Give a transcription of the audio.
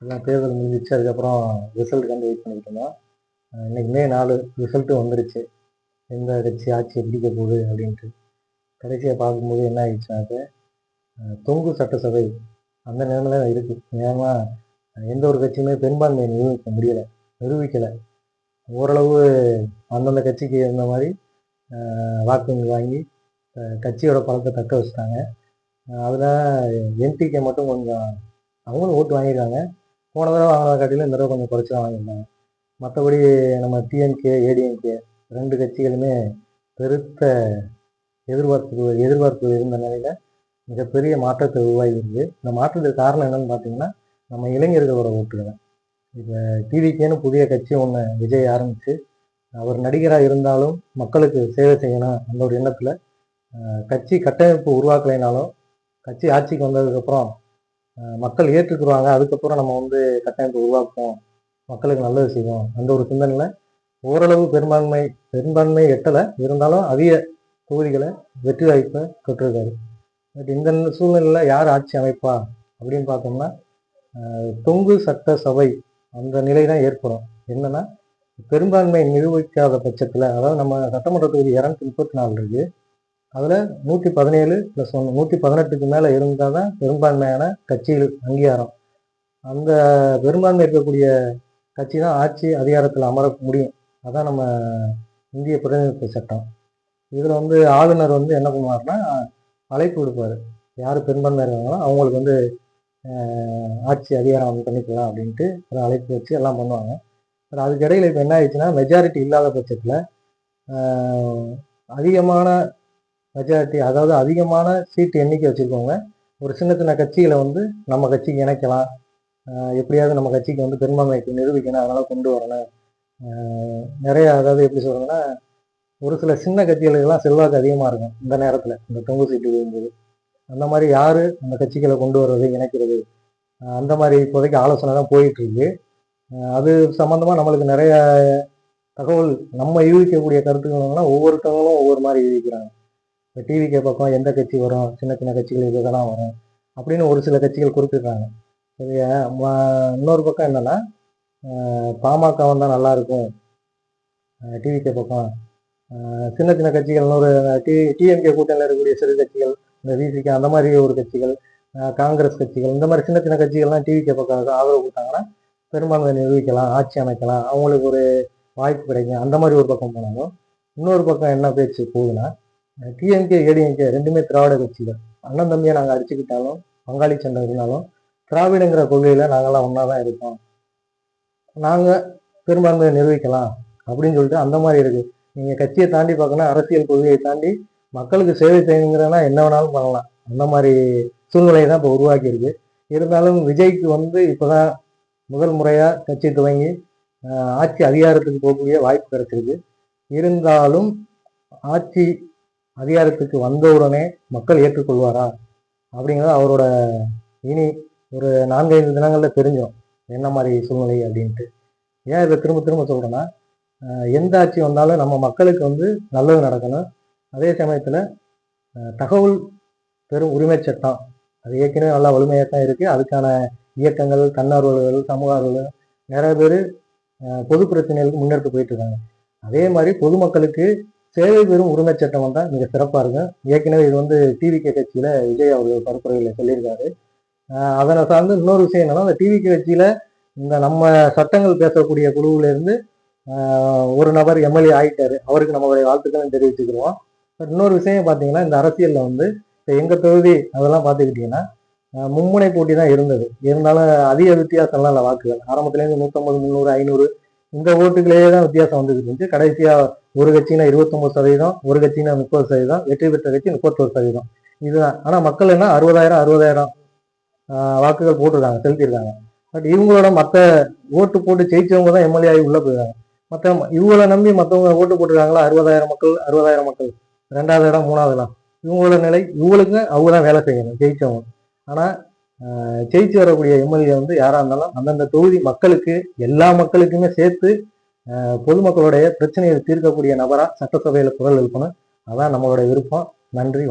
எல்லாம் தேர்தல் முடிஞ்சிச்சு. அதுக்கப்புறம் ரிசல்ட்டுக்காண்டி வெயிட் பண்ணிட்டு இருந்தோம். இன்னைக்கு மே 4 ரிசல்ட்டு வந்துருச்சு. எந்த கட்சி ஆட்சியை பிடிக்க போகுது அப்படின்ட்டு. கடைசியா பார்க்கும்போது என்ன ஆயிடுச்சுனாக்க, தொங்கு சட்டசபை அந்த நிலைமையில தான் இருக்கு. ஏன்னா எந்த ஒரு கட்சியுமே பெரும்பான்மையை நிரூபிக்கல. ஓரளவு அந்தந்த கட்சிக்கு இருந்த மாதிரி வாக்குகள் வாங்கி கட்சியோட பலத்தை தக்க வச்சுட்டாங்க. அதில் என்டிகே மட்டும் கொஞ்சம் அவங்களும் ஓட்டு வாங்கியிருக்காங்க. போன தடவை வாங்கினதை காட்டிலும் இந்த தடவை கொஞ்சம் குறைச்சி தான் வாங்கியிருந்தாங்க. மற்றபடி நம்ம டிஎம்கே, ஏடிஎம்கே 2 கட்சிகளுமே பெருத்த எதிர்பார்ப்பு இருந்த நிலையில மிகப்பெரிய மாற்றத்தை உருவாகியிருக்கு. இந்த மாற்றத்துக்கு காரணம் என்னன்னு பார்த்தீங்கன்னா, நம்ம இளைஞர்களோட ஓட்டுகள். இப்போ டிவிகேன்னு புதிய கட்சி ஒன்று விஜய் ஆரம்பித்து, அவர் நடிகராக இருந்தாலும் மக்களுக்கு சேவை செய்யணும் அந்த ஒரு எண்ணத்தில் கட்சி கட்டமைப்பு உருவாக்கலைனாலும் கட்சி ஆட்சிக்கு வந்ததுக்கப்புறம் மக்கள் ஏற்றுக்குருவாங்க, அதுக்கப்புறம் நம்ம கட்டமைப்பு உருவாக்குவோம், மக்களுக்கு நல்லது செய்வோம் அந்த ஒரு சிந்தனையில் ஓரளவு பெரும்பான்மை எட்டலை, இருந்தாலும் அதிக தொகுதிகளை வெற்றி வாய்ப்பை பெற்றிருக்காரு. பட் இந்த சூழ்நிலையில் யார் ஆட்சி அமைப்பா அப்படின்னு பார்த்தோம்னா, தொங்கு சட்டசபை அந்த நிலை தான் ஏற்படும். என்னன்னா, பெரும்பான்மை நிரூபிக்காத பட்சத்தில், அதாவது நம்ம சட்டமன்ற தொகுதி 234 இருக்கு, அதில் 117 + 1 118க்கு மேலே இருந்தால் தான் பெரும்பான்மையான கட்சிகள் அங்கீகாரம். அந்த பெரும்பான்மை இருக்கக்கூடிய கட்சி தான் ஆட்சி அதிகாரத்தில் அமர முடியும். அதான் நம்ம இந்திய பிரதிநிதித்துவ சட்டம். இதில் ஆளுநர் என்ன பண்ணுவார்னா, அழைப்பு விடுப்பார். யார் பெரும்பான்மை இருக்காங்களோ அவங்களுக்கு ஆட்சி அதிகாரம் பண்ணிக்கலாம் அப்படின்ட்டு ஒரு அழைப்பு வச்சு எல்லாம் பண்ணுவாங்க. பட் அதுக்கு இடையில இப்போ என்ன ஆயிடுச்சுன்னா, மெஜாரிட்டி இல்லாத பட்சத்தில் அதிகமான மெஜாரிட்டி, அதாவது அதிகமான சீட்டு எண்ணிக்கை வச்சுருக்கவங்க ஒரு சின்ன சின்ன கட்சிகளை நம்ம கட்சிக்கு இணைக்கலாம், எப்படியாவது நம்ம கட்சிக்கு பெரும்பான்மைக்கு நிரூபிக்கணும், அதனால் கொண்டு வரணும். நிறைய, அதாவது எப்படி சொல்கிறதுன்னா, ஒரு சில சின்ன கட்சிகளுக்கெல்லாம் செல்வாக்கு அதிகமாக இருக்கும் இந்த நேரத்தில், இந்த தொங்கு சீட்டு விழும்போது. அந்த மாதிரி யார் அந்த கட்சிகளை கொண்டு வர்றது, இணைக்கிறது, அந்த மாதிரி இப்போதைக்கு ஆலோசனை தான் போயிட்டுருக்கு. அது சம்மந்தமாக நம்மளுக்கு நிறைய தகவல், நம்ம யூகிக்கக்கூடிய கருத்துக்கள்லாம் ஒவ்வொருத்தவங்களும் ஒவ்வொரு மாதிரி யூகிக்கிறாங்க. இப்போ டிவிகே பக்கம் எந்த கட்சி வரும், சின்ன சின்ன கட்சிகள் இதெல்லாம் வரும் அப்படின்னு ஒரு சில கட்சிகள் குறிப்பிடுறாங்க. இன்னொரு பக்கம் என்னென்னா, பாமக வந்தால் நல்லாயிருக்கும், டிவிகே பக்கம் சின்ன சின்ன கட்சிகள், இன்னொரு டிஎம்கே கூட்டணியில் இருக்கக்கூடிய சிறு கட்சிகள், இந்த விசிகே அந்த மாதிரி ஒரு கட்சிகள், காங்கிரஸ் கட்சிகள், இந்த மாதிரி சின்ன சின்ன கட்சிகள்லாம் டிவிகே பக்கம் ஆதரவு கொடுத்தாங்கன்னா பெரும்பான்மை நிரூபிக்கலாம், ஆட்சி அமைக்கலாம், அவங்களுக்கு ஒரு வாய்ப்பு கிடைக்கும். அந்த மாதிரி ஒரு பக்கம் போனாலும், இன்னொரு பக்கம் என்ன பேச்சு போகுதுன்னா, டிஎம்கே, ஏடிஎம்கே ரெண்டுமே திராவிட கட்சிகள். அண்ணன் தம்பியை நாங்கள் அடிச்சுக்கிட்டாலும், பங்காளி சண்டை இருந்தாலும், திராவிடங்கிற கொள்கையில் நாங்கள்லாம் ஒன்றா தான் இருக்கோம், நாங்கள் பெரும்பான்மையை நிரூபிக்கலாம் அப்படின்னு சொல்லிட்டு அந்த மாதிரி இருக்குது. நீங்கள் கட்சியை தாண்டி பார்க்கணும், அரசியல் கொள்கையை தாண்டி மக்களுக்கு சேவை செய்யணுங்கிறனா என்ன வேணாலும் பண்ணலாம். அந்த மாதிரி சூழ்நிலையை தான் இப்போ உருவாக்கியிருக்கு. இருந்தாலும் விஜய்க்கு இப்போ தான் முதல் முறையாக கட்சி துவங்கி ஆட்சி அதிகாரத்துக்கு போகக்கூடிய வாய்ப்பு கிடைச்சிருக்கு. இருந்தாலும் ஆட்சி அதிகாரத்துக்கு வந்தவுடனே மக்கள் ஏற்றுக்கொள்வாரா அப்படிங்கிறது அவரோட இனி ஒரு 4-5 தினங்களில் தெரிஞ்சோம் என்ன மாதிரி சூழ்நிலை அப்படின்ட்டு. ஏன் இதை திரும்ப திரும்ப சொல்கிறேன்னா, எந்த ஆட்சி வந்தாலும் நம்ம மக்களுக்கு நல்லது நடக்கணும். அதே சமயத்தில் தகவல் பெரும் உரிமை சட்டம் அது ஏற்கனவே நல்லா வலிமையாக தான் இருக்குது. அதுக்கான இயக்கங்கள், தன்னார்வலர்கள், சமூக ஆர்வலர்கள் நிறைய பேர் பொது பிரச்சனைகளுக்கு முன்னெடுத்து போயிட்டு இருக்காங்க. அதே மாதிரி பொதுமக்களுக்கு சேவை பெறும் உரிமை சட்டம் வந்தால் மிக சிறப்பாக இருக்கும். ஏற்கனவே இது டிவிகே கட்சியில் விஜய் அவர்கள் பரப்புரையில் சொல்லியிருக்காரு. அதனை சார்ந்து இன்னொரு விஷயம் என்னன்னா, அந்த டிவிகே கட்சியில் இந்த நம்ம சட்டங்கள் பேசக்கூடிய குழுவிலேருந்து ஒரு நபர் எம்எல்ஏ ஆகிட்டாரு. அவருக்கு நம்மளுடைய வாழ்த்துக்களும் தெரிவிச்சுக்கிறோம். பட் இன்னொரு விஷயம் பார்த்தீங்கன்னா, இந்த அரசியலில் இப்போ எங்கள் தொகுதி அதெல்லாம் பார்த்துக்கிட்டிங்கன்னா மும்முனை போட்டி தான் இருந்தது. இருந்தாலும் அதிக வித்தியாசம்லாம் இல்லை. வாக்குகள் ஆரம்பத்துலேருந்து 150, 300, 500 இந்த ஓட்டுகளே தான் வித்தியாசம் வந்துக்கிட்டு இருந்துச்சு. கடைசியாக ஒரு கட்சினா 29%, ஒரு கட்சினா 30%, வெற்றி பெற்ற கட்சி 31%, இதுதான். ஆனால் மக்கள் என்ன 60,000 வாக்குகள் போட்டிருக்காங்க, செலுத்தியிருக்காங்க. பட் இவங்களோட மற்ற ஓட்டு போட்டு ஜெயிச்சவங்க தான் எம்எல்ஏ ஆகி உள்ளே போயிருக்காங்க. மற்ற இவங்களை நம்பி மற்றவங்க ஓட்டு போட்டிருக்காங்களா, 60,000 மக்கள் 2வது இடம் 3வது இடம், இவங்களோட நிலை, இவங்களுக்கு அவங்க தான் வேலை செய்யணும் ஜெயிச்சவங்க. ஆனால் ஜெயிச்சு வரக்கூடிய எம்எல்ஏ யாராக இருந்தாலும் அந்தந்த தொகுதி மக்களுக்கு, எல்லா மக்களுக்குமே சேர்த்து பொதுமக்களுடைய பிரச்சனையை தீர்க்கக்கூடிய நபராக சட்டசபையில் குரல் எழுப்பணும். அதான் நம்மளுடைய விருப்பம். நன்றி.